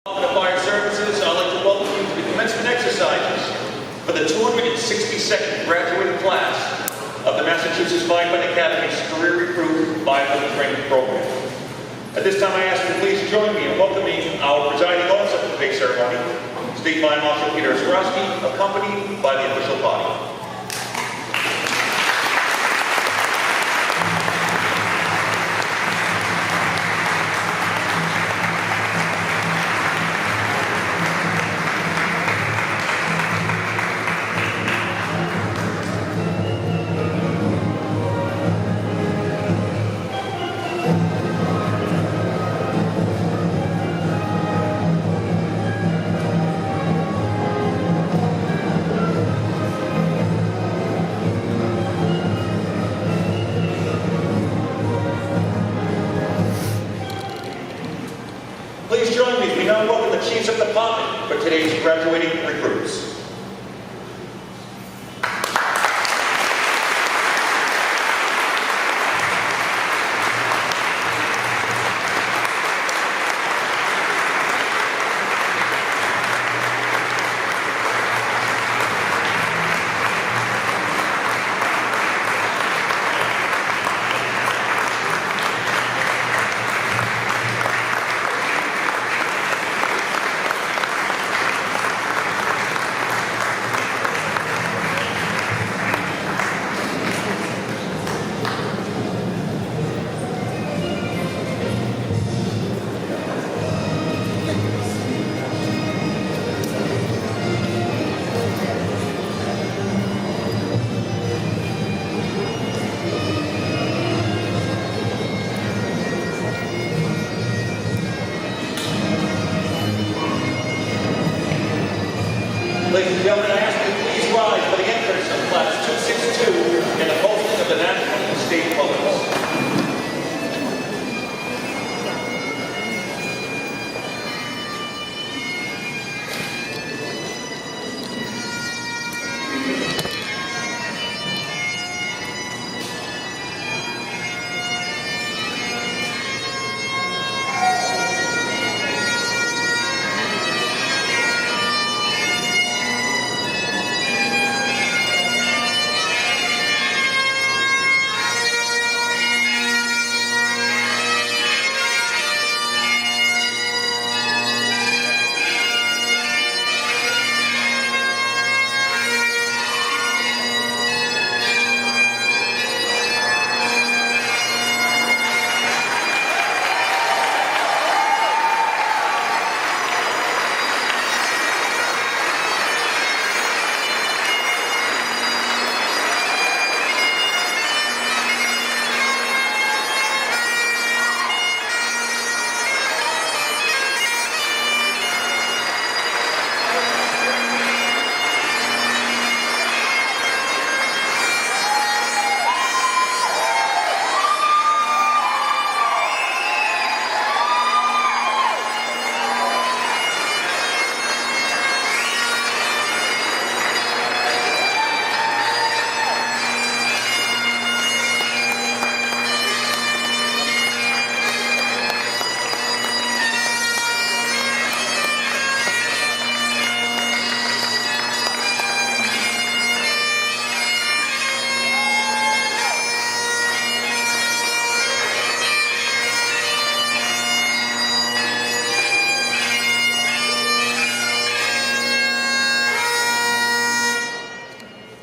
The Fire Services, I'd like to welcome you to the commencement exercises for the 262nd graduating class of the Massachusetts Firefighting Academy's Career Recruit Firefighting Training Program. At this time, I ask you to please join me in welcoming our presiding officer for today's ceremony, State Fire Marshal Peter Skorowski, accompanied by the official body. Please join me. We now welcome the chiefs of department for today's graduating recruits. Ladies and gentlemen, I ask you to please rise for the entrance of Class 262 and the posting of the national and state colors.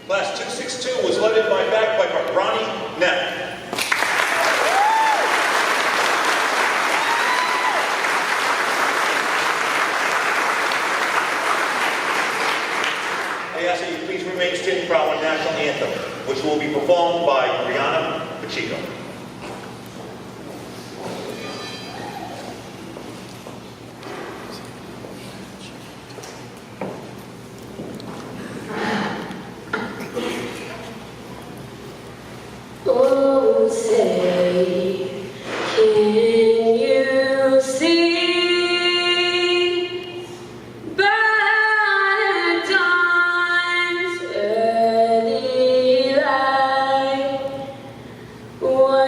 Class 262 was led in by bagpiper Ronnie Neff. I ask that you please remain standing for our national anthem, which will be performed by Brianna Pacheco. Oh, say, can you see by the dawn's early light what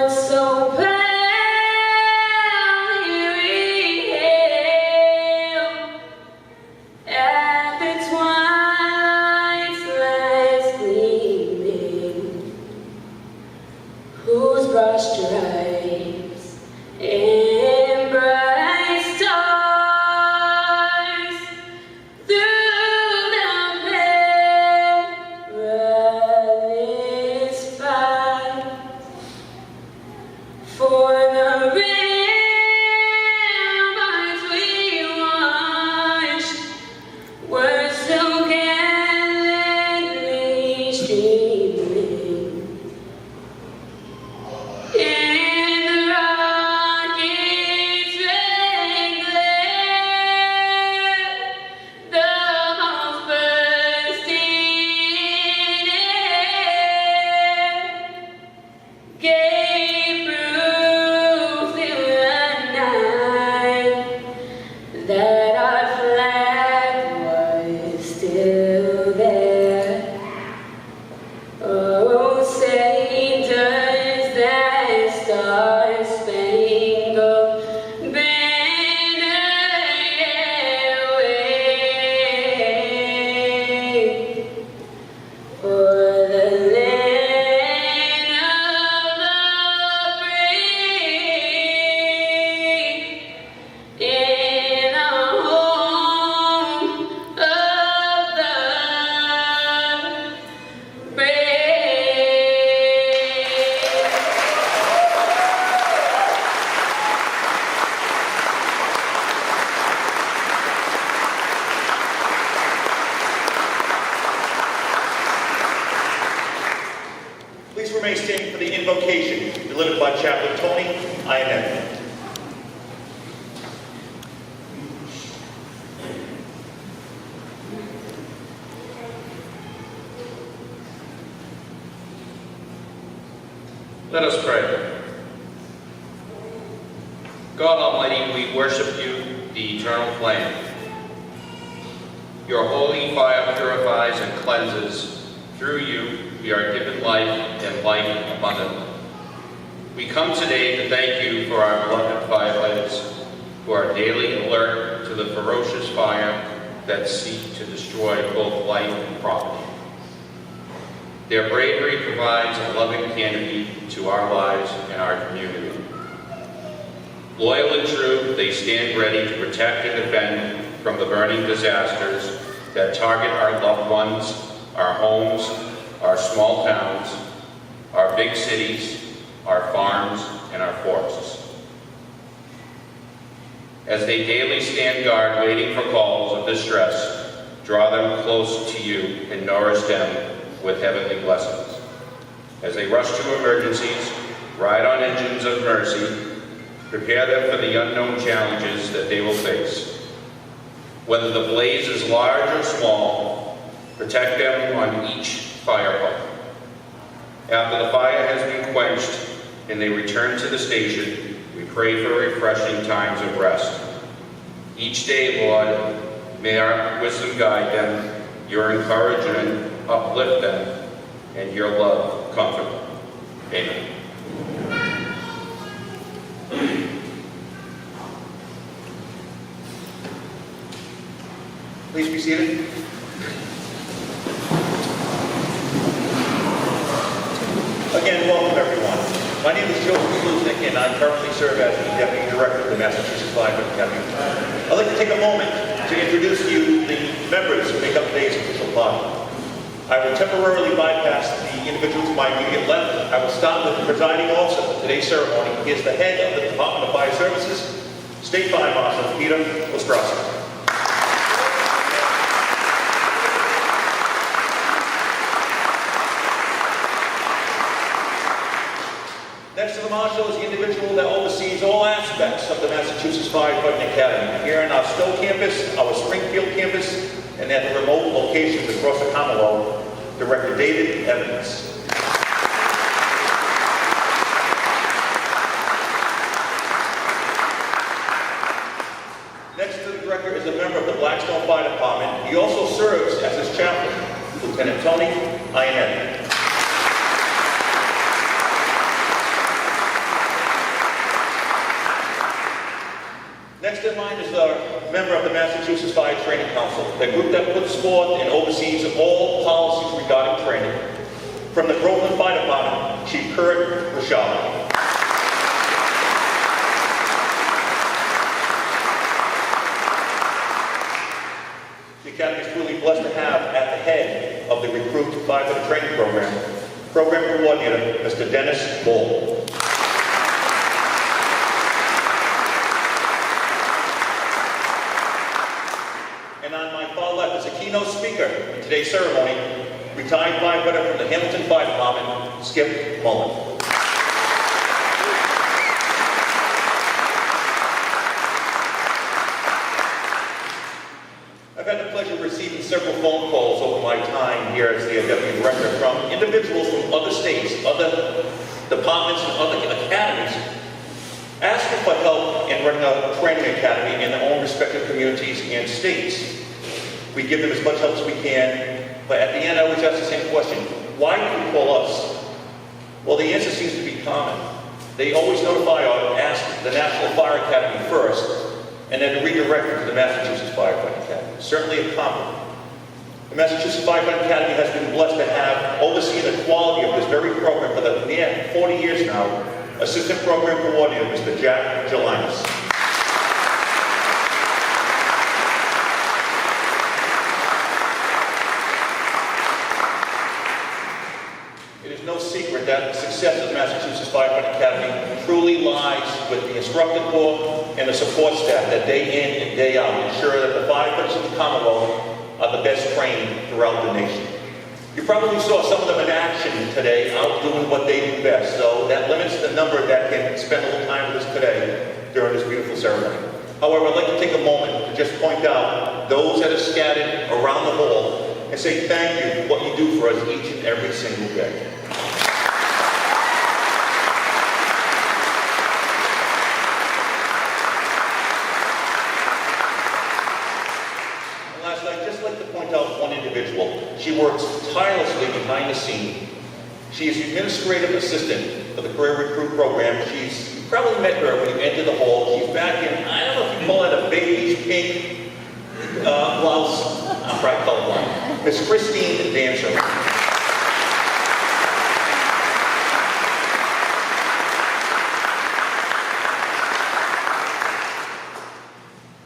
Let us pray. God Almighty, we worship you, the eternal flame. Your holy fire purifies and cleanses. Through you, we are given life and life abundantly. We come today to thank you for our beloved firefighters who are daily alert to the ferocious fire that seek to destroy both life and property. Their bravery provides a loving canopy to our lives and our community. Loyal and true, they stand ready to protect and defend from the burning disasters that target our loved ones, our homes, our small towns, our big cities, our farms, and our forests. As they daily stand guard waiting for calls of distress, draw them close to you and nourish them with heavenly blessings. As they rush to emergencies, ride on engines of mercy, prepare them for the unknown challenges that they will face. Whether the blaze is large or small, protect them on each fire hydrant. After the fire has been quenched and they return to the station, we pray for refreshing times of rest. Each day, Lord, may our wisdom guide them, your encouragement uplift them, and your love comfort them. Amen. Please be seated. Again, welcome everyone. My name is Joseph Sluznick, and I currently serve as the Deputy Director of the Massachusetts Fire Academy. I'd like to take a moment to introduce to you the members who make up today's official party. I will temporarily bypass the individuals to my immediate left. I will start with the presiding officer for today's ceremony. He is the head of the Department of Fire Services, State Fire Marshal Peter Ostrowski. Next to the Marshal is the individual that oversees all aspects of the Massachusetts Firefighting Academy, here in our Stow campus, our Springfield campus, and at the remote locations across the Commonwealth, Director David Evans. Next to the Director is a member of the Blackstone Fire Department. He also serves as his chaplain, Lieutenant Tony Ionetti. Next in line is a member of the Massachusetts Fire Training Council, the group that puts forth and oversees all policies regarding training. From the Groveland Fire Department, Chief Kurt Rashad. The Academy is truly blessed to have at the head of the Recruit Firefighter Training Program, Program Coordinator, Mr. Dennis Bull. And on my far left is a keynote speaker in today's ceremony, retired firefighter from the Hamilton Fire Department, Skip Mullen. I've had the pleasure of receiving several phone calls over my time here as the Deputy Director from individuals from other states, other departments, and other academies, asking for help in running a training academy in their own respective communities and states. We give them as much help as we can, but at the end I always ask the same question: why do you call us? Well, the answer seems to be common. They always notify or ask the National Fire Academy first, and then redirect them to the Massachusetts Firefighting Academy. Certainly a compliment. The Massachusetts Firefighting Academy has been blessed to have overseen the quality of this very program for the near 40 years now. Assistant Program Coordinator, Mr. Jack Gelinas. It is no secret that the success of the Massachusetts Firefighting Academy truly lies with the instructor corps and the support staff that day in and day out ensure that the firefighters of the Commonwealth are the best trained throughout the nation. You probably saw some of them in action today, out doing what they do best, so that limits the number that can spend a little time with us today during this beautiful ceremony. However, I'd like to take a moment to just point out those that are scattered around the hall and say thank you for what you do for us each and every single day. like to point out one individual. She works tirelessly behind the scene. She is the administrative assistant for the Career Recruit Program. You probably met her when you entered the hall. She's back in, I don't know if you call it a beige pink blouse. I'm probably colorblind. Miss Christine Dancer.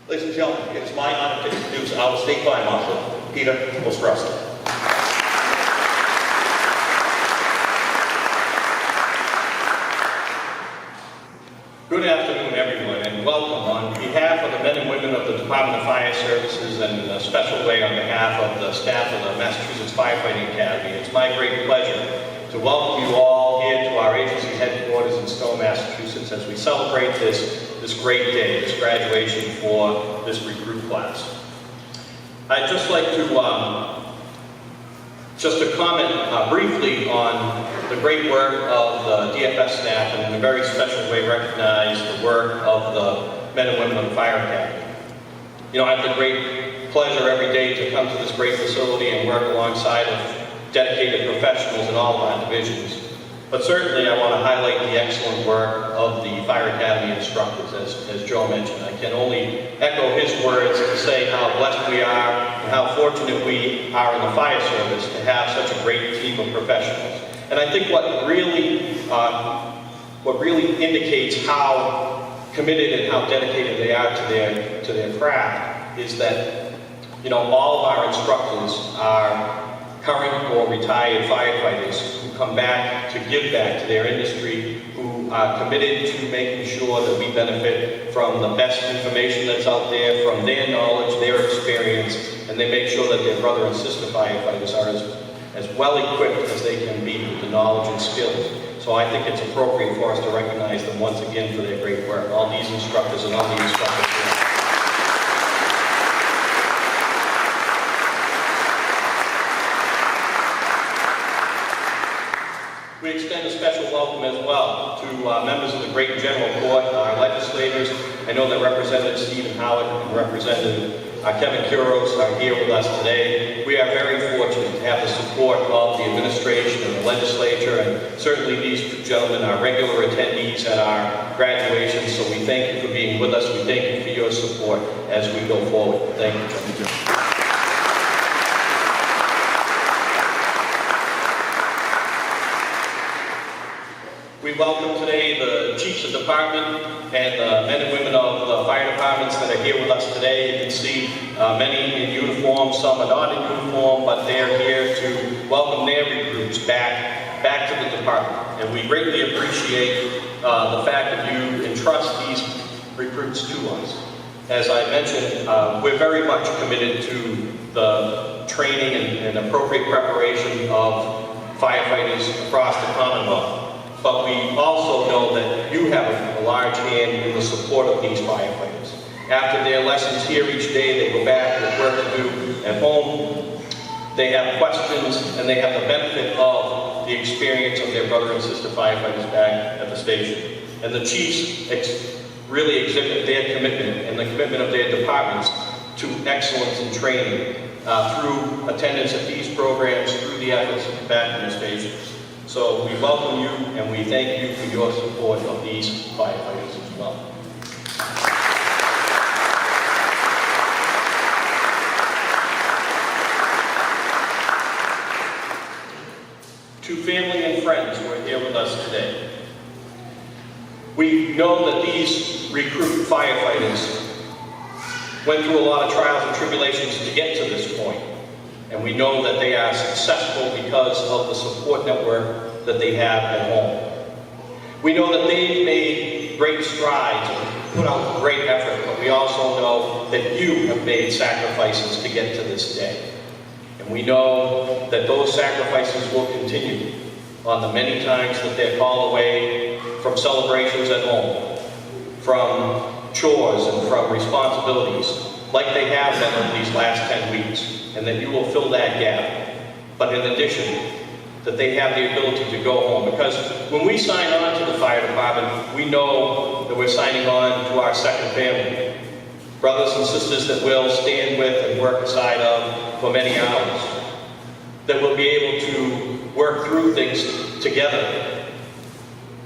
Ladies and gentlemen, it is my honor to introduce our State Fire Marshal, Peter Ostrowski. Good afternoon, everyone, and welcome on behalf of the men and women of the Department of Fire Services and in a special way on behalf of the staff of the Massachusetts Firefighting Academy. It's my great pleasure to welcome you all here to our agency headquarters in Stow, Massachusetts as we celebrate this great day, this graduation for this recruit class. I'd just like to comment briefly on the great work of the DFS staff and in a very special way recognize the work of the men and women of the Fire Academy. You know, I have the great pleasure every day to come to this great facility and work alongside of dedicated professionals in all of our divisions. But certainly I want to highlight the excellent work of the Fire Academy instructors, as Joe mentioned. I can only echo his words to say how blessed we are and how fortunate we are in the fire service to have such a great team of professionals. And I think what really indicates how committed and how dedicated they are to their craft is that, you know, all of our instructors are current or retired firefighters who come back to give back to their industry, who are committed to making sure that we benefit from the best information that's out there, from their knowledge, their experience, and they make sure that their brother and sister firefighters are as well equipped as they can be with the knowledge and skills. So I think it's appropriate for us to recognize them once again for their great work, all these instructors and all the instructors. We extend a special welcome as well to members of the great general court, our legislators. I know that Representative Stephen Howard and Representative Kevin Kuros are here with us today. We are very fortunate to have the support of the administration and the legislature, and certainly these gentlemen are regular attendees at our graduation, so we thank you for being with us. We thank you for your support as we go forward. Thank you, John. We welcome today the chiefs of department and the men and women of the fire departments that are here with us today. You can see many in uniform, some are not in uniform, but they're here to welcome their recruits back to the department. And we greatly appreciate the fact that you entrust these recruits to us. As I mentioned, we're very much committed to the training and appropriate preparation of firefighters across the Commonwealth. But we also know that you have a large hand in the support of these firefighters. After their lessons here each day, they go back with work to do at home. They have questions, and they have the benefit of the experience of their brother and sister firefighters back at the station. And the chiefs really exhibit their commitment and the commitment of their departments to excellence in training through attendance at these programs, through the efforts back in their stations. So we welcome you and we thank you for your support of these firefighters as well. To family and friends who are here with us today, we know that these recruit firefighters went through a lot of trials and tribulations to get to this point. And we know that they are successful because of the support network that they have at home. We know that they've made great strides and put out great effort, but we also know that you have made sacrifices to get to this day. And we know that those sacrifices will continue on the many times that they're called away from celebrations at home, from chores and from responsibilities, like they have been over these last 10 weeks. And that you will fill that gap. But in addition, that they have the ability to go home. Because when we sign on to the fire department, we know that we're signing on to our second family. brothers and sisters that we'll stand with and work beside of for many hours, that we'll be able to work through things together.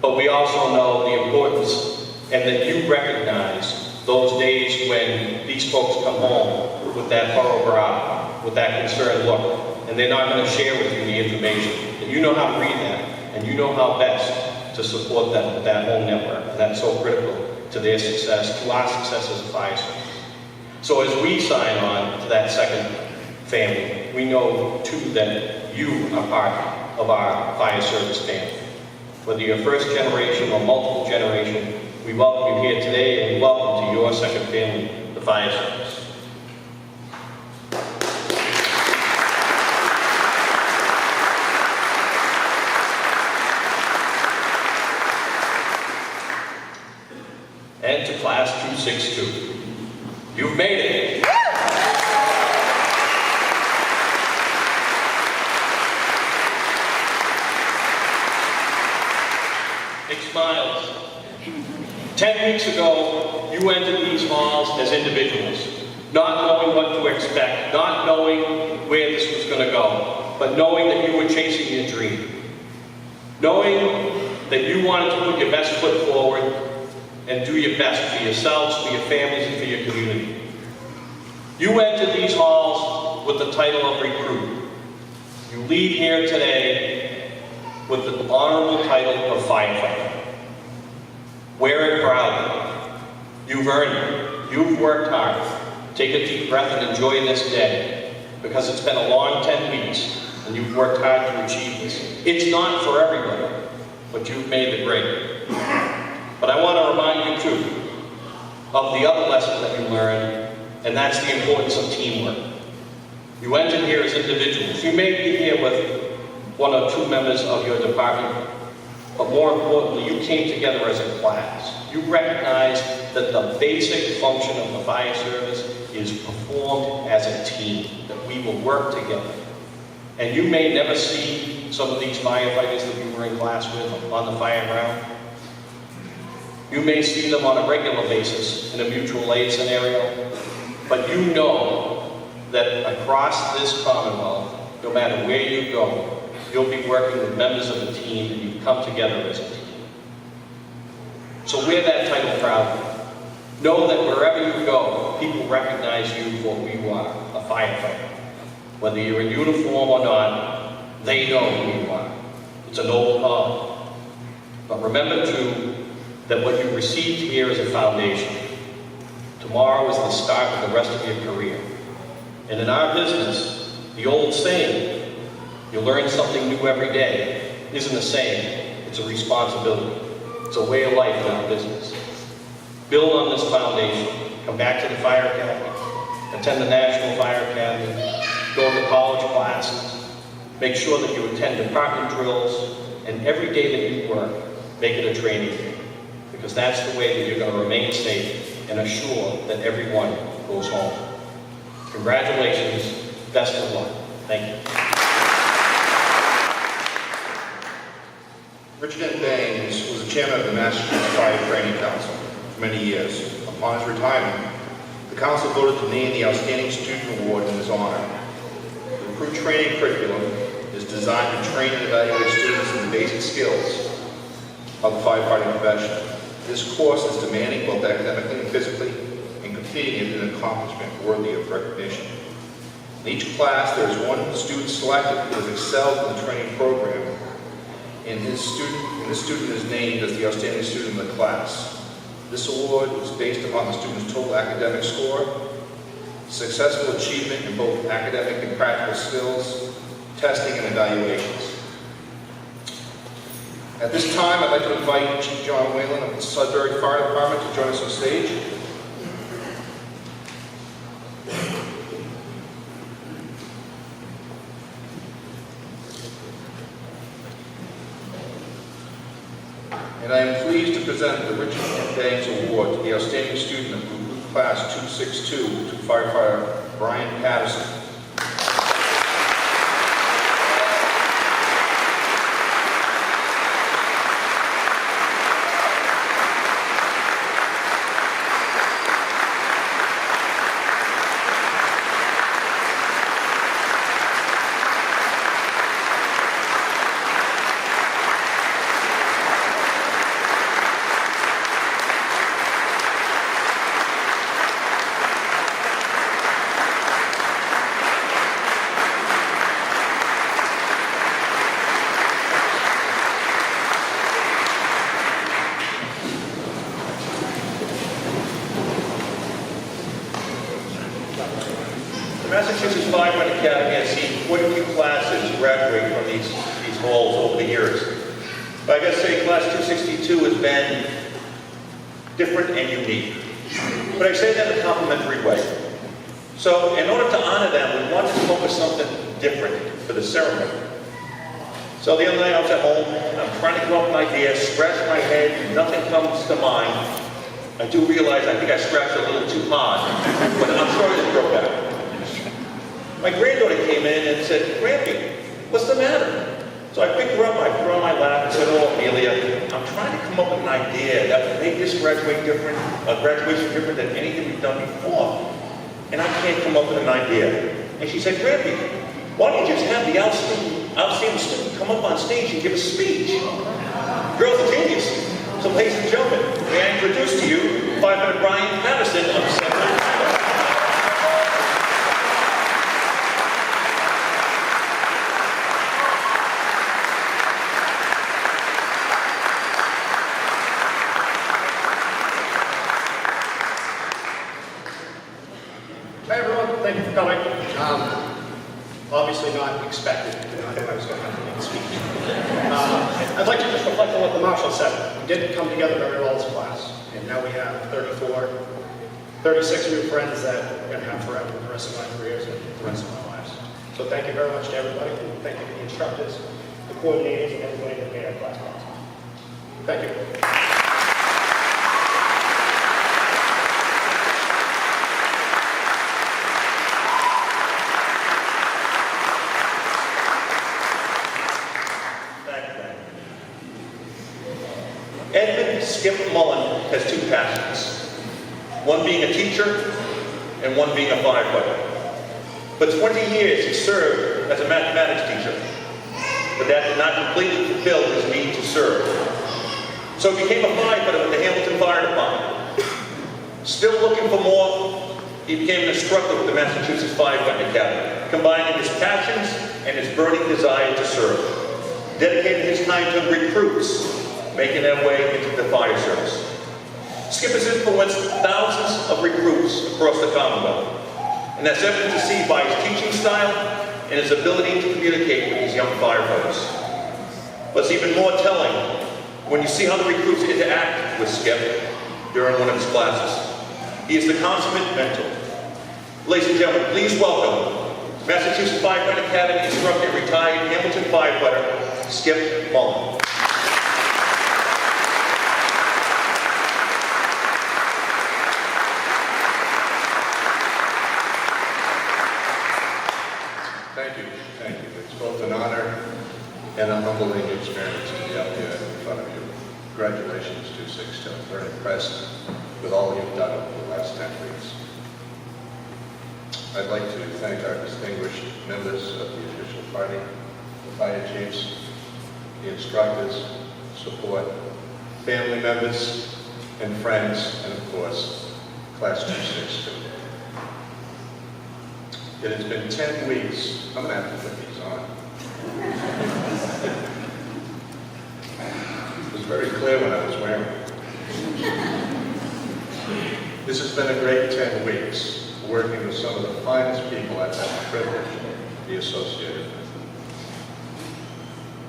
But we also know the importance, and that you recognize those days when these folks come home with that furrowed brow, with that concerned look, and they're not going to share with you the information. And you know how to read that, and you know how best to support them with that home network, and that's so critical to their success, to our success as a fire service. So as we sign on to that second family, we know too that you are part of our fire service family. Whether you're first generation or multiple generation, we welcome you here today, and we welcome to your second family, the fire service. And to class 262. You've made it. Big smiles. 10 weeks ago, you entered these halls as individuals, not knowing what to expect, not knowing where this was going to go, but knowing that you were chasing your dream. Knowing that you wanted to put your best foot forward and do your best for yourselves, for your families, and for your community. You entered these halls with the title of recruit. You leave here today with the honorable title of firefighter. Wear it proudly. You've earned it. You've worked hard. Take a deep breath and enjoy this day, because it's been a long 10 weeks, and you've worked hard to achieve this. It's not for everybody, but you've made the grade. But I want to remind you too of the other lesson that you learned, and that's the importance of teamwork. You entered here as individuals. You may be here with one or two members of your department, but more importantly, you came together as a class. You recognized that the basic function of the fire service is performed as a team, that we will work together. And you may never see some of these firefighters that you were in class with on the fire ground. You may see them on a regular basis in a mutual aid scenario, but you know that across this Commonwealth, no matter where you go, you'll be working with members of the team, and you've come together as a team. So wear that title proudly. Know that wherever you go, people recognize you for who you are, a firefighter. Whether you're in uniform or not, they know who you are. It's a noble cause. But remember too, that what you received here is a foundation. Tomorrow is the start of the rest of your career. And in our business, the old saying, you learn something new every day, isn't a saying, it's a responsibility. It's a way of life in our business. Build on this foundation. Come back to the Fire Academy. Attend the National Fire Academy. Go to college classes. Make sure that you attend department drills. And every day that you work, make it a training day. Because that's the way that you're going to remain safe and assure that everyone goes home. Congratulations. Best of luck. Thank you. Richard N. Baines was the chairman of the Massachusetts Fire Training Council for many years. Upon his retirement, the council voted to name the Outstanding Student Award in his honor. The recruit training curriculum is designed to train and evaluate students in the basic skills of the firefighting profession. This course is demanding both academically and physically, and completing it is an accomplishment worthy of recognition. In each class, there is one student selected who has excelled in the training program, and this student is named as the outstanding student of the class. This award is based upon the student's total academic score, successful achievement in both academic and practical skills, testing and evaluations. At this time, I'd like to invite Chief John Whalen of the Sudbury Fire Department to join us on stage. And I am pleased to present the Richard N. Baines Award to the outstanding student of Group Class 262 to firefighter Brian Patterson. The Massachusetts Firefighting Academy has seen quite a few classes graduate from these halls over the years. But I gotta say, Class 262 has been different and unique. But I say that in a complimentary way. So in order to honor them, we wanted to come up with something different for the ceremony. So the other night I was at home, I'm trying to come up with an idea, scratch my head, nothing comes to mind. I do realize I think I scratched a little too hard, but I'm sure it broke out. My granddaughter came in and said, "Grampy, what's the matter?" So I picked her up, I put her on my lap and said, "Oh, Amelia, I'm trying to come up with an idea that would make this graduation different than anything we've done before. And I can't come up with an idea." And she said, "Grampy, why don't you just have the outstanding student come up on stage and give a speech?" Girl's a genius. So ladies and gentlemen, may I introduce to you Firefighter Brian Patterson of Central. Hi everyone, thank you for coming. Obviously not expected, I knew I was going to have to speak. I'd like to just reflect on what the Marshal said. We did come together very well as a class, and now we have 36 new friends that we're going to have forever for the rest of our careers and the rest of our lives. So thank you very much to everybody, and thank you to the instructors, the coordinators, and everybody that made our class possible. Thank you. Edmund Skip Mullen has two passions, one being a teacher and one being a firefighter. For 20 years he served as a mathematics teacher, but that did not completely fulfill his need to serve. So he became a firefighter with the Hamilton Fire Department. Still looking for more, he became an instructor with the Massachusetts Firefighting Academy, combining his passions and his burning desire to serve, dedicating his time to recruits making their way into the fire service. Skip has influenced thousands of recruits across the Commonwealth, and that's evident to see by his teaching style and his ability to communicate with these young firefighters. What's even more telling, when you see how the recruits interact with Skip during one of his classes. He is the consummate mentor. Ladies and gentlemen, please welcome Massachusetts Firefighting Academy instructor, retired Hamilton firefighter, Skip Mullen. Thank you. It's both an honor and a humbling experience to be out here in front of you. Congratulations, 262. I'm very impressed with all you've done over the last 10 weeks. I'd like to thank our distinguished members of the official party, the fire chiefs, the instructors, support, family members, and friends, and of course, Class 262. It has been 10 weeks. I'm going to have to put these on. It was very clear when I was wearing them. This has been a great 10 weeks, working with some of the finest people I've had the privilege to be associated with.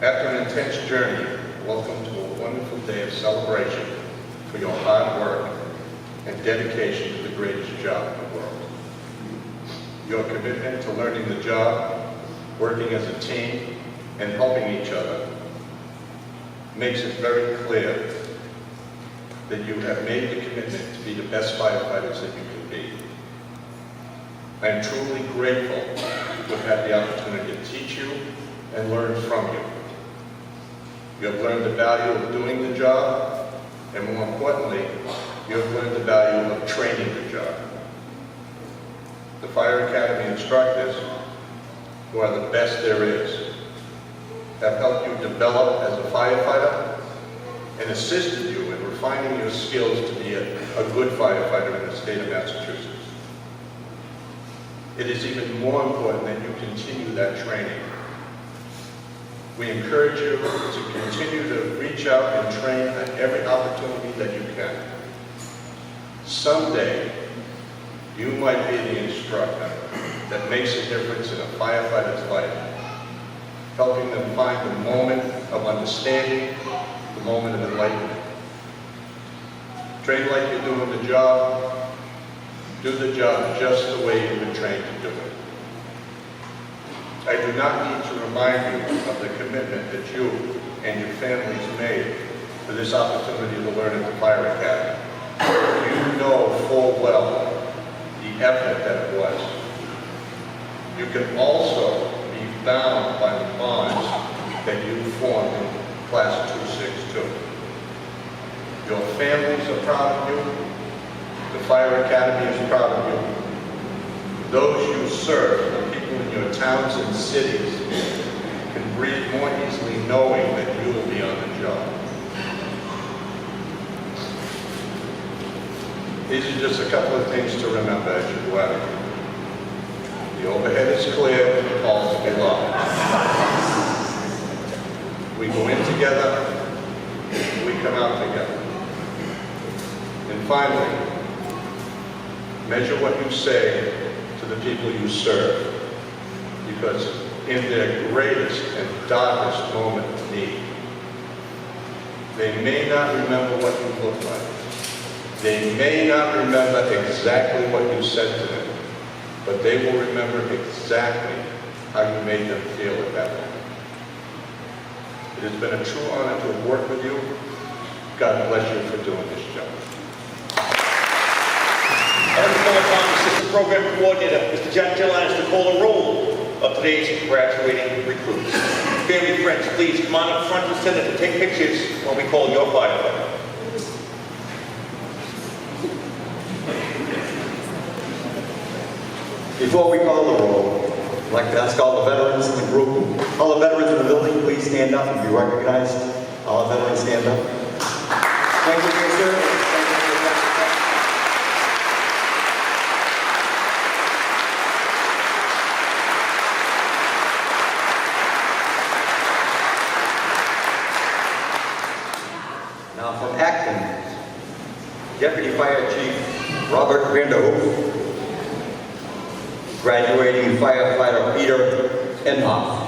After an intense journey, welcome to a wonderful day of celebration for your hard work and dedication to the greatest job in the world. Your commitment to learning the job, working as a team, and helping each other makes it very clear that you have made the commitment to be the best firefighters that you can be. I am truly grateful to have had the opportunity to teach you and learn from you. You have learned the value of doing the job, and more importantly, you have learned the value of training the job. The Fire Academy instructors, who are the best there is, have helped you develop as a firefighter and assisted you in refining your skills to be a good firefighter in the state of Massachusetts. It is even more important that you continue that training. We encourage you to continue to reach out and train at every opportunity that you can. Someday, you might be the instructor that makes a difference in a firefighter's life, helping them find the moment of understanding, the moment of enlightenment. Train like you're doing the job, do the job just the way you've been trained to do it. I do not need to remind you of the commitment that you and your families made for this opportunity to learn at the Fire Academy. You know full well the effort that it was. You can also be bound by the bonds that you formed in Class 262. Your families are proud of you. The Fire Academy is proud of you. Those you serve, the people in your towns and cities, can breathe more easily knowing that you will be on the job. These are just a couple of things to remember as you go out. The overhead is clear, the calls will be loud. We go in together, we come out together. And finally, measure what you say to the people you serve, because in their greatest and darkest moment of need, they may not remember what you look like. They may not remember exactly what you said to them, but they will remember exactly how you made them feel at that moment. It has been a true honor to have worked with you. God bless you for doing this job. I'd like to call upon Assistant Program Coordinator, Mr. Jack Gillies, to call the roll of today's graduating recruits. Family, friends, please come on up front and stand and take pictures when we call your firefighter. Before we call the roll, I'd like to ask all the veterans in the group, all the veterans in the building, please stand up and be recognized. All the veterans stand up. Thank you for your service. Now from Acton, Deputy Fire Chief Robert Vanderhoof. Graduating firefighter Peter Enhoff.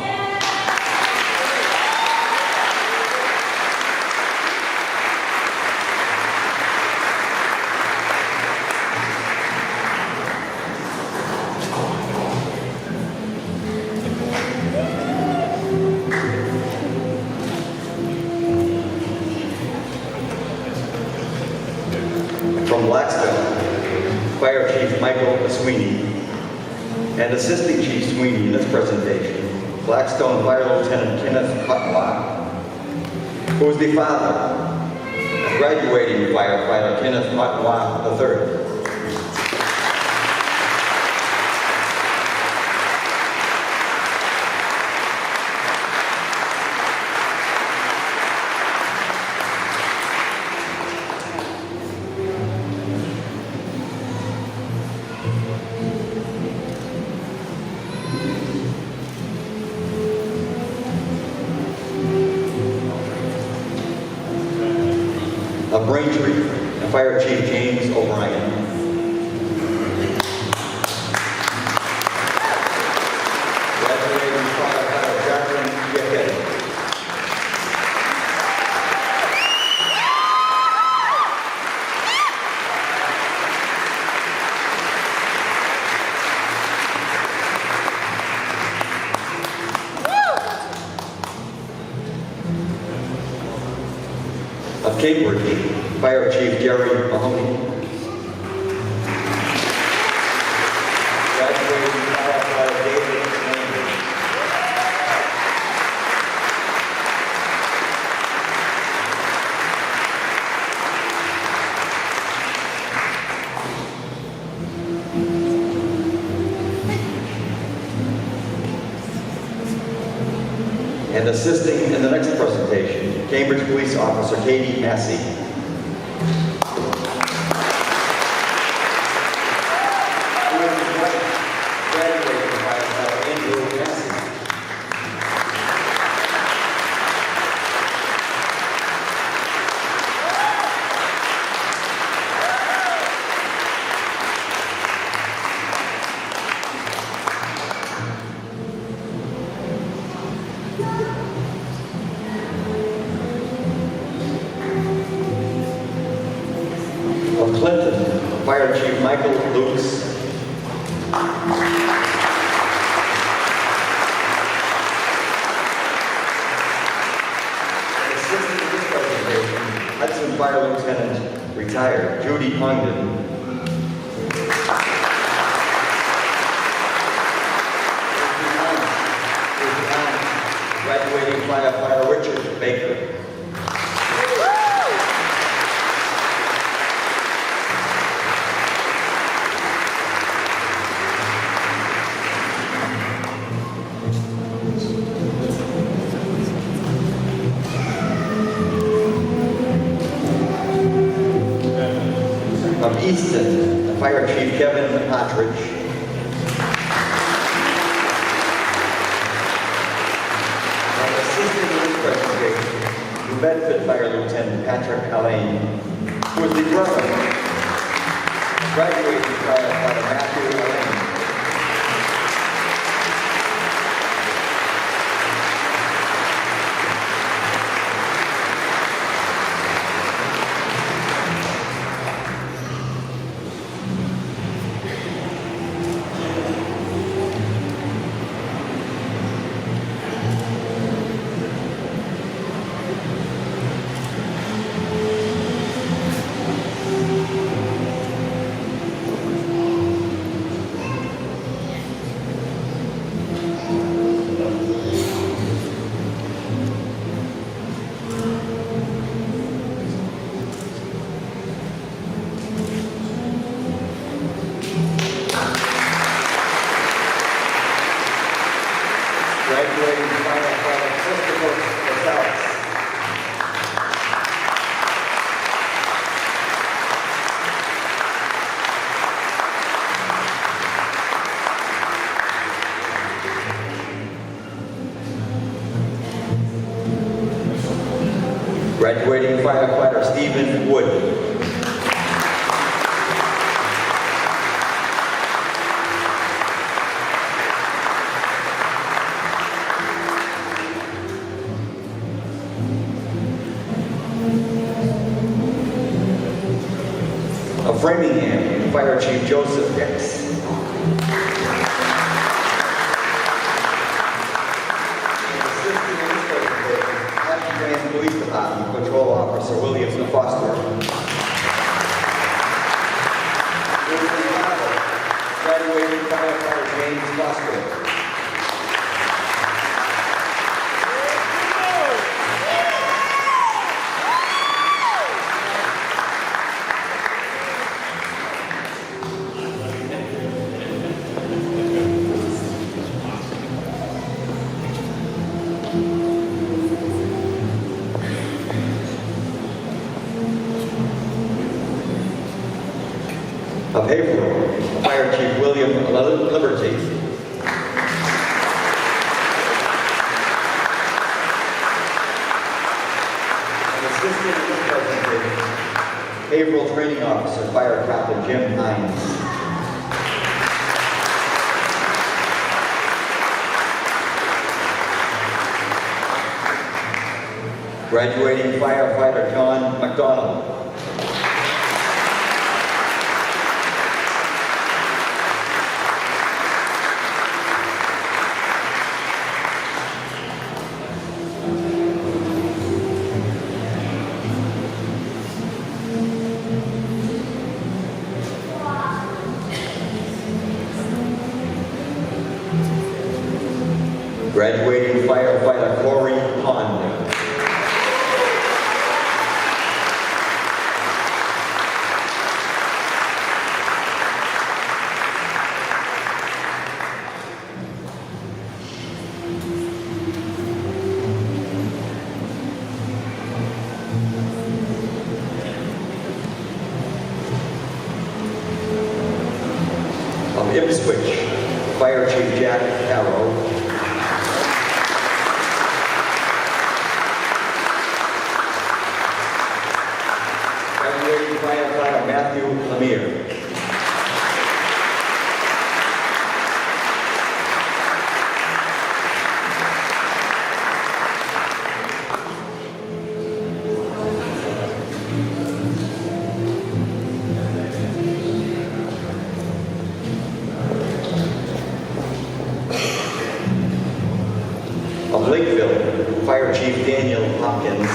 From Blackstone, Fire Chief Michael Sweeney. And assisting Chief Sweeney in this presentation, Blackstone Fire Lieutenant Kenneth Cutlock, who is the father of graduating firefighter Kenneth Cutlock III. Of Braintree, Fire Chief James O'Brien. Graduating firefighter Jacqueline Giacchetti. Of Cambridge, Fire Chief Jerry Mahoney. Graduating firefighter David Landry. And assisting in the next presentation, Cambridge Police Officer Katie Massey. Chief Michael Luce. Assisting in this presentation, Hudson Fire Lieutenant, retired, Judy Hongden. Graduating firefighter Richard Baker. From Easton, Fire Chief Kevin Partridge. New Bedford Fire Lieutenant Patrick Allain, who is the brother, graduating firefighter Matthew Allain. Graduating firefighter Christopher Gonzalez. Graduating firefighter Stephen Wood. Of Framingham, Fire Chief Joseph Hicks. Assisting in this presentation, Ashland Police Department Patrol Officer William Foster. Graduating firefighter James Foster. Of Haverhill, Fire Chief William Liberty. And assisting in this presentation, Haverhill Training Officer, Fire Captain Jim Hines. Graduating firefighter John McDonald. Graduating firefighter Corey Pond. Of Ipswich, Fire Chief Jack Harrow. Firefighter Matthew Lemire. Of Lakeville, Fire Chief Daniel Hopkins.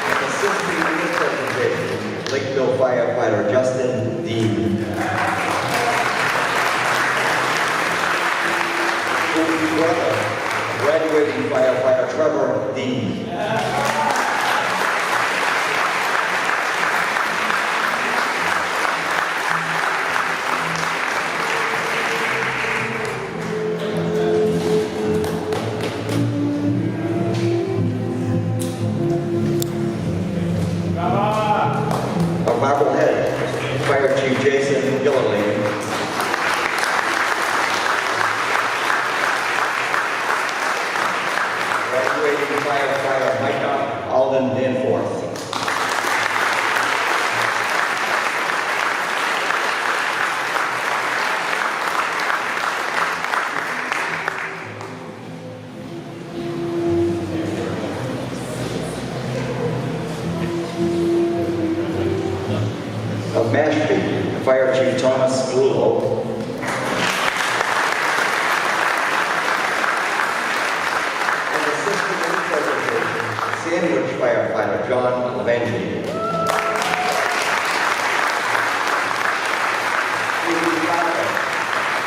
And assisting in this presentation, Lakeville firefighter Justin Dean. His brother, graduating firefighter Trevor Dean. Of Marblehead, Fire Chief Jason Gilliland. Graduating firefighter Micah Alden Danforth. Of Mashpee, Fire Chief Thomas Lulo. And assisting in the presentation, Sandwich firefighter John Levanti.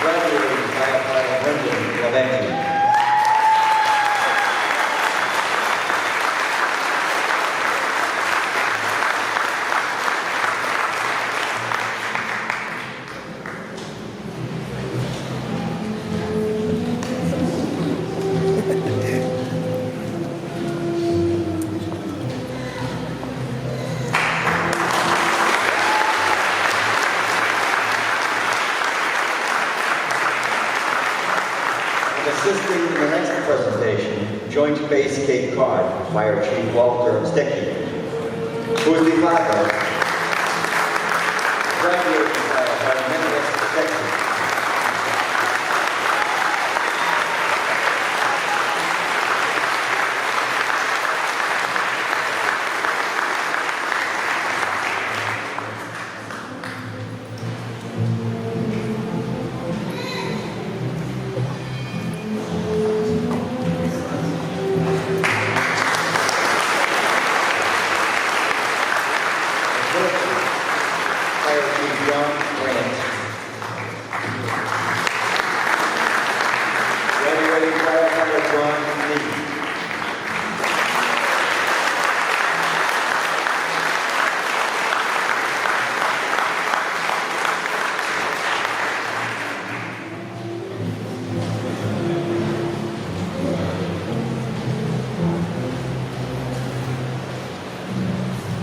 Graduating firefighter Brendan Levanti. Assisting in the next presentation, Joint Base Cape Cod, Fire Chief Walter Stecky, who is the father, graduating firefighter Nicholas Stecky. Fire Chief John Grant. Graduating firefighter John Lee.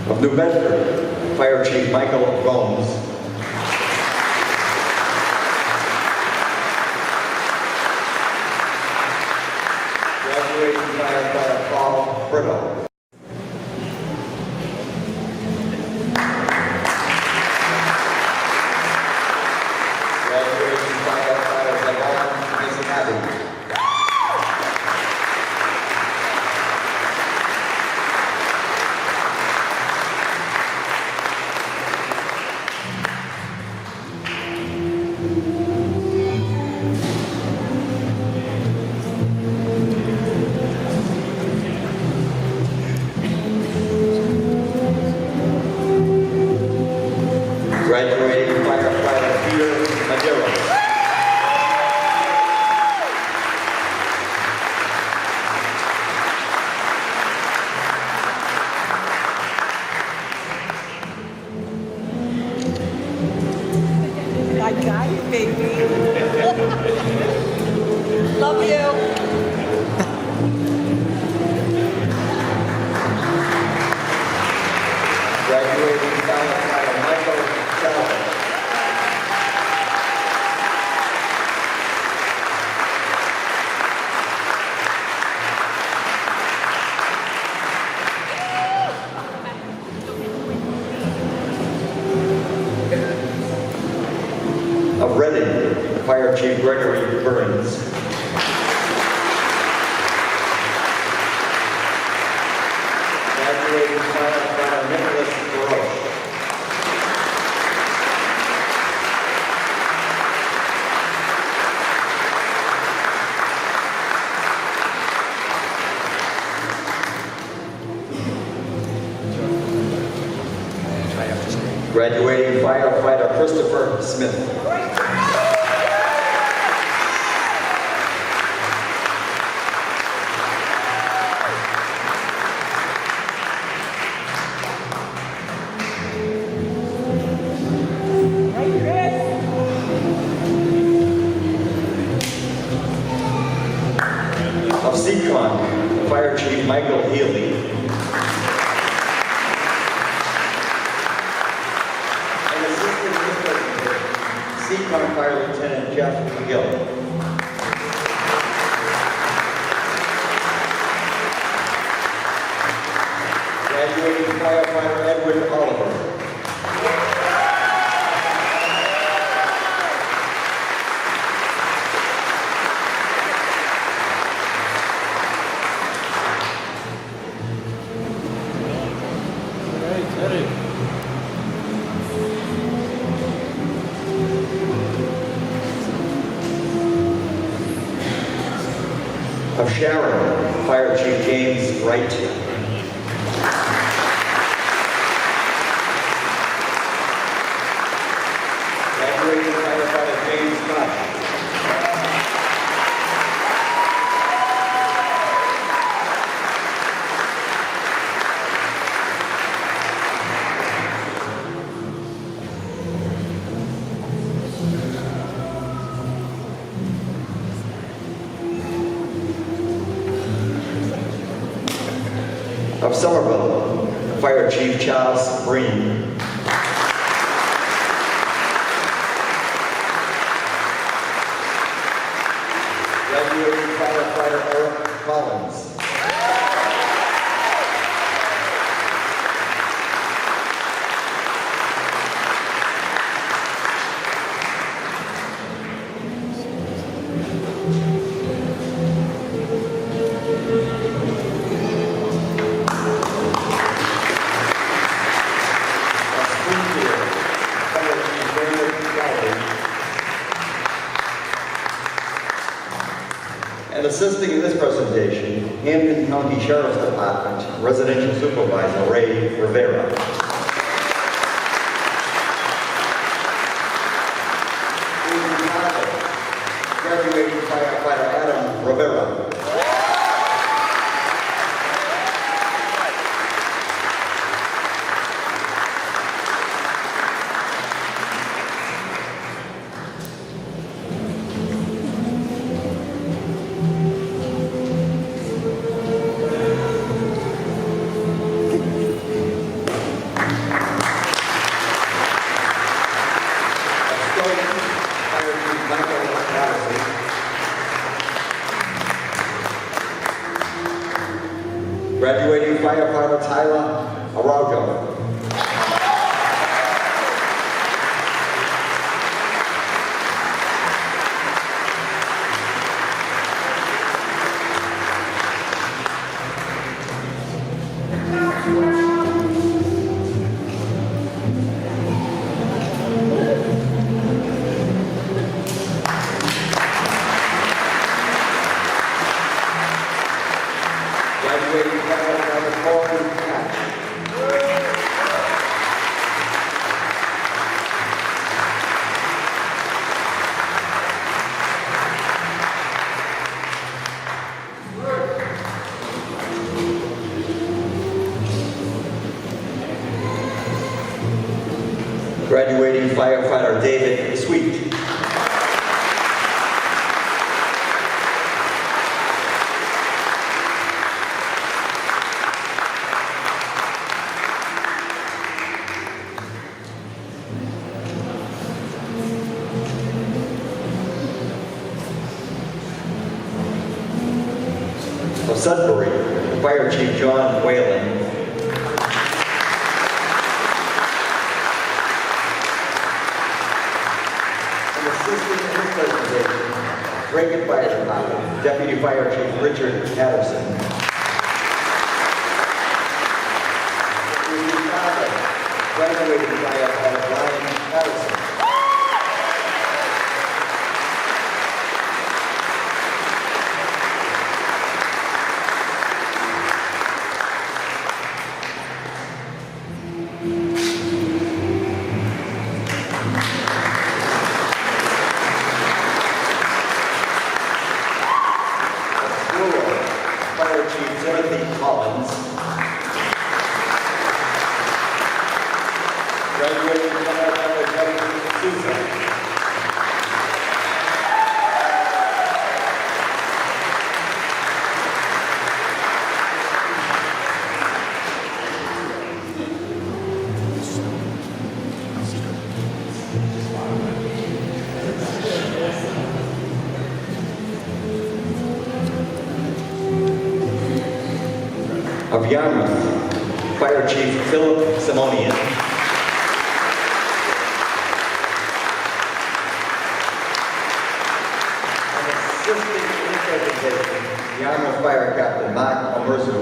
Of New Bedford, Fire Chief Michael Gomes. Graduating firefighter Paul Brito. Graduating firefighter Devon Mississippi. Graduating firefighter Peter Madero. I got it, baby. Love you. Graduating firefighter Michael Salvin. Of Reading, Fire Chief Gregory Burns. Graduating firefighter Nicholas Baroche. Graduating firefighter Christopher Smith. Of Seacon, Fire Chief Michael Healy. And Assistant Seacon Fire Lieutenant Jeff McGill. Graduating firefighter Edward Oliver. Of Sharon, Fire Chief James Wright. Graduating firefighter James Scott. Of Somerville, Fire Chief Charles Breen. Graduating firefighter Eric Collins. And assisting in this presentation, Hampton County Sheriff's Department Residential Supervisor Ray Rivera. Graduating firefighter Adam Rivera. Graduating firefighter Tyler Araujo. Graduating firefighter Corbin Hatch. Graduating firefighter David Sweet. Of Sudbury, Fire Chief John Whalen. And assisting in this presentation, Reagan Fire Department Deputy Fire Chief Richard Patterson. Graduating firefighter Brian Patterson. Graduating firefighter Kevin Souza. Of Yarmouth, Fire Chief Philip Simonian. And assisting in presentation, Yarmouth Fire Captain Mark Omerzu.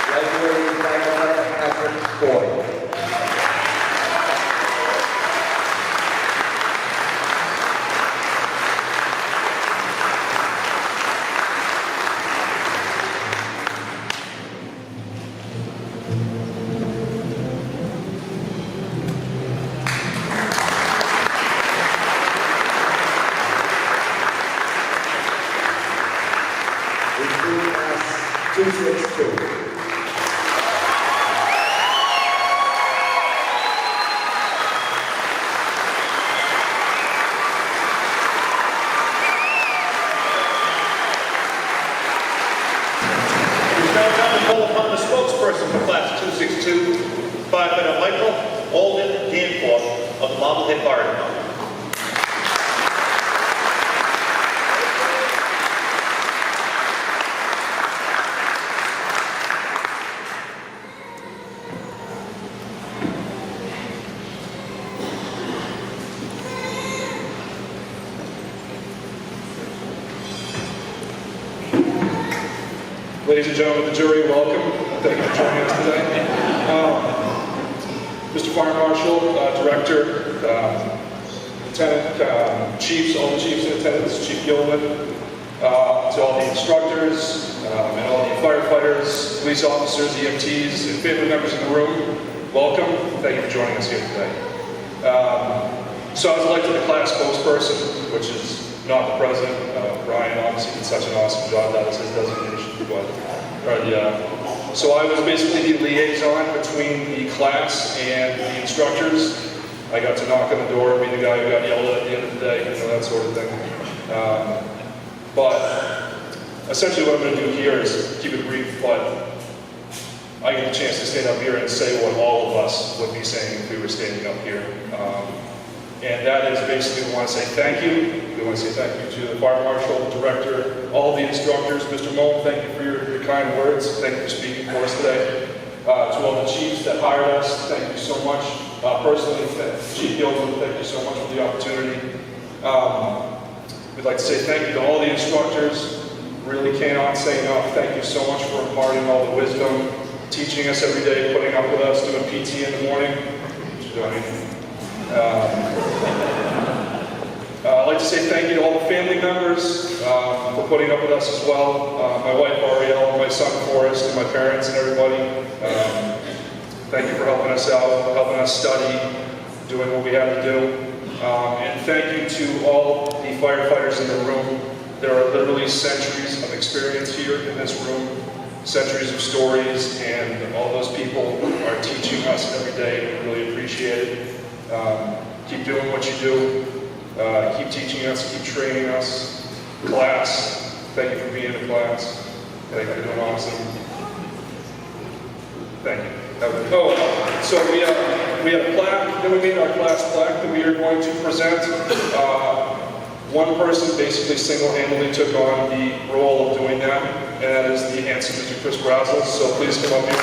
Graduating firefighter Patrick Boyd. Recruit class 262. Now time to call upon the spokesperson for Class 262, Firefighter Michael Alden Danforth of the Marblehead Fire Department. Ladies and gentlemen of the jury, welcome. Thank you for joining us today. Mr. Fire Marshal, Director, Lieutenant, Chiefs, all the Chiefs in attendance, Chief Gilman, to all the instructors, and all the firefighters, police officers, EMTs, and family members in the room, welcome. Thank you for joining us here today. So I was elected the class spokesperson, which is not the president. Brian obviously did such an awesome job. That was his designation. So I was basically the liaison between the class and the instructors. I got to knock on the door, be the guy who got yelled at the end of the day, that sort of thing. But essentially what I'm going to do here is keep it brief, but I get a chance to stand up here and say what all of us would be saying if we were standing up here. And that is basically, we want to say thank you. We want to say thank you to the Fire Marshal, the Director, all the instructors. Mr. Moe, thank you for your kind words. Thank you for speaking for us today. To all the chiefs that hired us, thank you so much. Personally, Chief Gilman, thank you so much for the opportunity. We'd like to say thank you to all the instructors. Really cannot say enough. Thank you so much for imparting all the wisdom, teaching us every day, putting up with us, doing PT in the morning. I'd like to say thank you to all the family members for putting up with us as well. My wife Ariel, my son Forrest, and my parents and everybody. Thank you for helping us out, helping us study, doing what we had to do. And thank you to all the firefighters in the room. There are literally centuries of experience here in this room, centuries of stories, and all those people are teaching us every day. We really appreciate it. Keep doing what you do. Keep teaching us, keep training us. Class, thank you for being in class. Thank you for doing awesome. Thank you. Oh, so we have a plaque that we made, our class plaque that we are going to present. One person basically single-handedly took on the role of doing that, and that is the handsome Mr. Chris Brazel. So please come up here.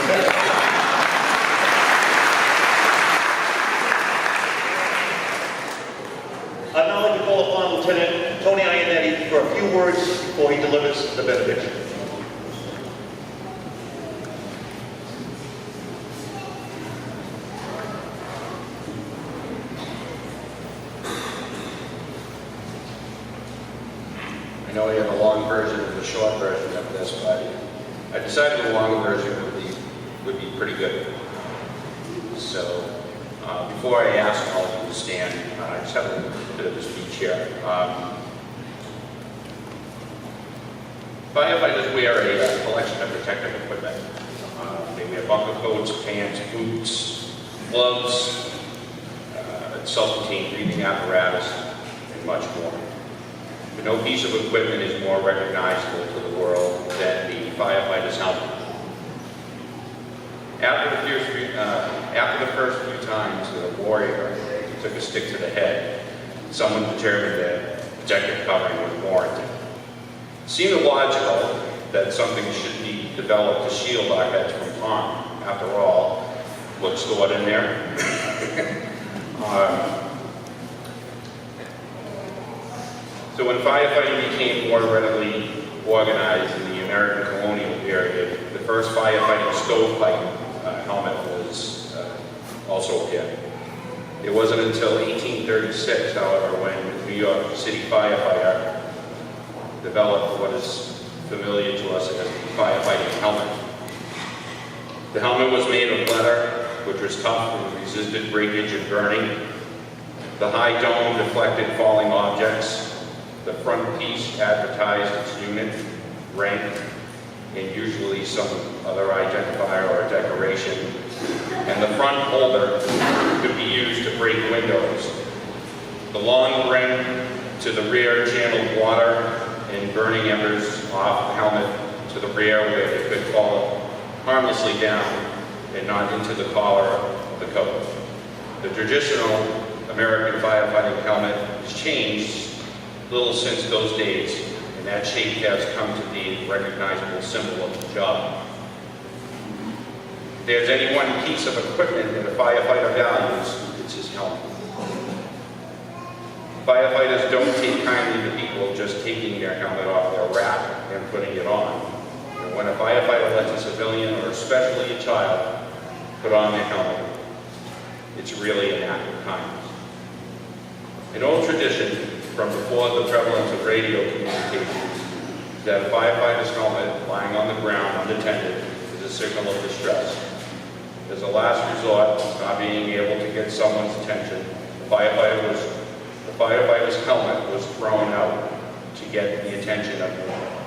I'd now like to call upon Lieutenant Tony Iannetti for a few words before he delivers the benediction. I know we have a long version and a short version of this, but I decided the long version would be pretty good. So before I ask all of you to stand, I just have a bit of a speech here. Firefighters wear a collection of protective equipment. They wear bunker coats, pants, boots, gloves, self-contained breathing apparatus, and much more. But no piece of equipment is more recognizable to the world than the firefighter's helmet. After the first few times that a warrior took a stick to the head, someone determined that protective covering was warranted. It seemed illogical that something should be developed to shield our heads from harm. After all, what's stored in there? So when firefighting became more readily organized in the American colonial period, the first firefighting stovepipe helmet was also appeared. It wasn't until 1836, however, when New York City firefighter developed what is familiar to us as the firefighting helmet. The helmet was made of leather, which was tough and resisted breakage and burning. The high dome deflected falling objects. The front piece advertised its unit, rank, and usually some other identifier or decoration. And the front holder could be used to break windows. The long rim to the rear channeled water and burning embers off the helmet to the rear where they could fall harmlessly down and not into the collar of the coat. The traditional American firefighting helmet has changed little since those days, and that shape has come to be a recognizable symbol of the job. If there's any one piece of equipment that a firefighter values, it's his helmet. Firefighters don't take kindly to people just taking their helmet off their rack and putting it on. And when a firefighter lets a civilian, or especially a child, put on their helmet, it's really an act of kindness. An old tradition from before the prevalence of radio communications is that a firefighter's helmet lying on the ground unattended is a signal of distress. As a last resort, not being able to get someone's attention, the firefighter's helmet was thrown out to get the attention of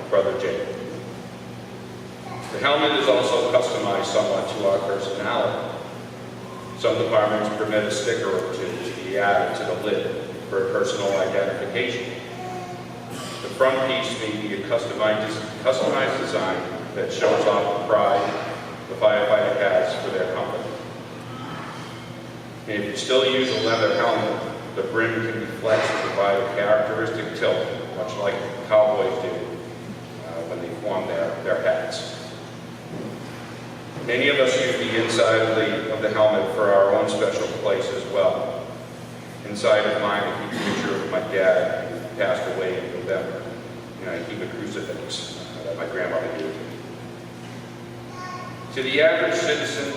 Brother Jake. The helmet is also customized somewhat to our personality. Some departments permit a sticker or two to be added to the lid for personal identification. The front piece may be a customized design that shows off the pride the firefighter has for their company. And if you still use a leather helmet, the brim can be flexed to provide a characteristic tilt, much like cowboys do when they form their hats. Many of us use the inside of the helmet for our own special place as well. Inside of mine, I keep a picture of my dad who passed away in November. And I keep a crucifix that my grandmother gave me. To the average citizen,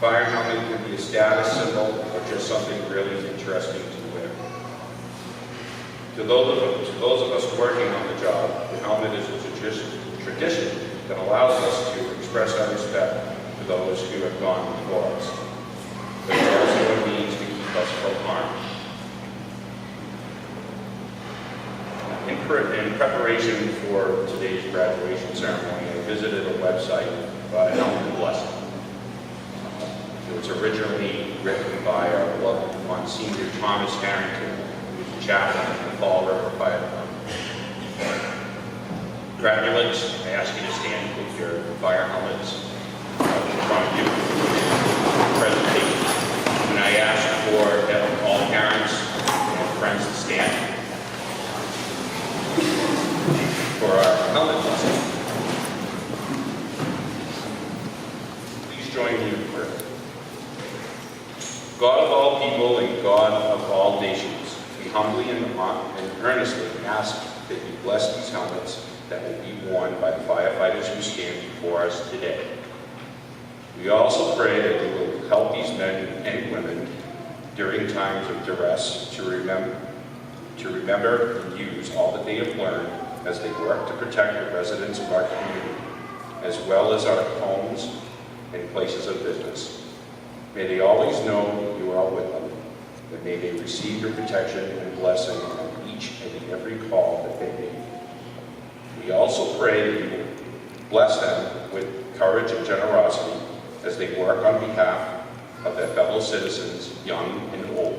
fire helmet can be a status symbol or just something really interesting to wear. To those of us working on the job, the helmet is a tradition that allows us to express our respect to those who have gone before us. But it's also a means to keep us from harm. In preparation for today's graduation ceremony, I visited a website by Helmet Blessing. It was originally written by our beloved Monsignor Thomas Harrington, who was the chaplain of the Fall River Fire Department. Graduates, I ask you to stand with your fire helmets in front of you for the presentation. And I ask for all parents and friends to stand for our helmet blessing. Please join me in prayer. God of all people and God of all nations, we humbly and earnestly ask that you bless these helmets that will be worn by the firefighters who stand before us today. We also pray that you will help these men and women during times of duress to remember and use all that they have learned as they work to protect the residents of our community, as well as our homes and places of business. May they always know you are with them, and may they receive your protection and blessing on each and every call that they make. We We also pray that you will bless them with courage and generosity as they work on behalf of their fellow citizens, young and old.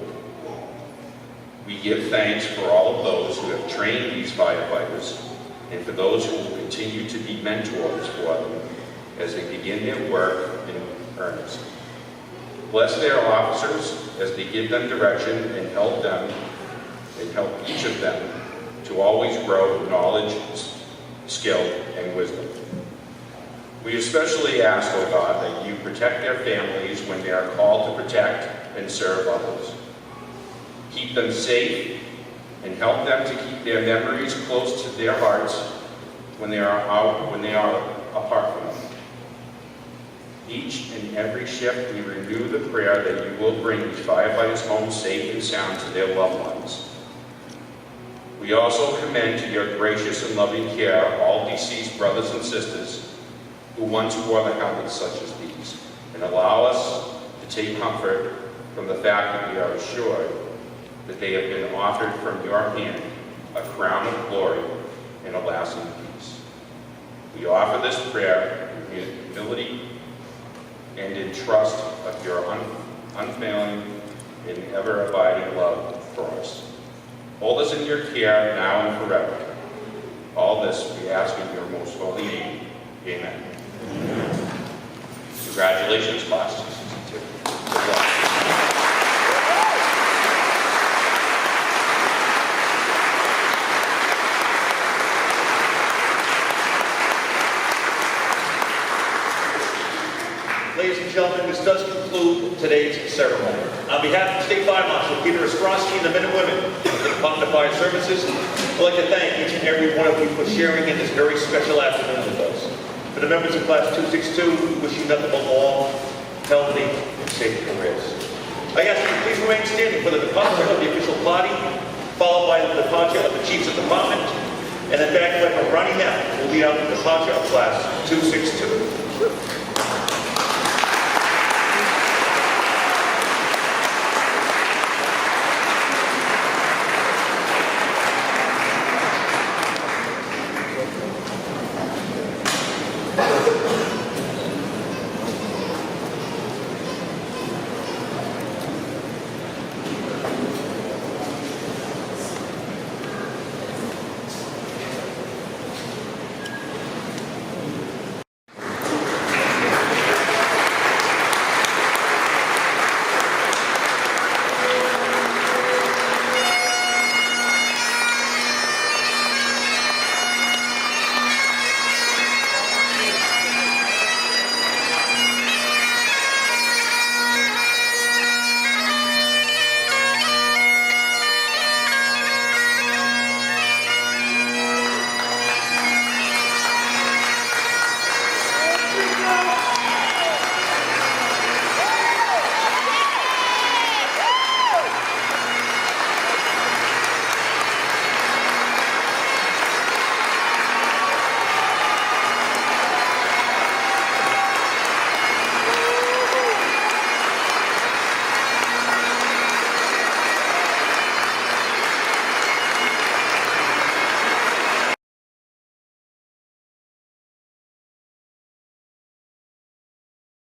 We give thanks for all of those who have trained these firefighters and for those who will continue to be mentors for them as they begin their work in earnest. Bless their officers as they give them direction and help each of them to always grow in knowledge, skill, and wisdom. We especially ask, O God, that you protect their families when they are called to protect and serve others. Keep them safe and help them to keep their memories close to their hearts when they are apart from them. Each and every shift we renew the prayer that you will bring these firefighters home safe and sound to their loved ones. We also commend to your gracious and loving care all deceased brothers and sisters who once wore the helmets such as these, and allow us to take comfort from the fact that we are assured that they have been offered from your hand a crown of glory and a lasting peace. We offer this prayer in humility and in trust of your unfailing and ever-abiding love for us. Hold us in your care now and forever. All this we ask in your most holy name. Amen. Congratulations, class. Good luck. Ladies and gentlemen, this does conclude today's ceremony. On behalf of State Fire Marshal Peter Ostrowski and the men and women of the Department of Fire Services, I'd like to thank each and every one of you for sharing in this very special afternoon with us. For the members of Class 262, we wish you nothing but long, healthy, and safe careers. I ask you to please remain standing for the departure of the official party, followed by the departure of the Chiefs of Department, and then back by Ronnie Knapp will lead out the departure of Class 262.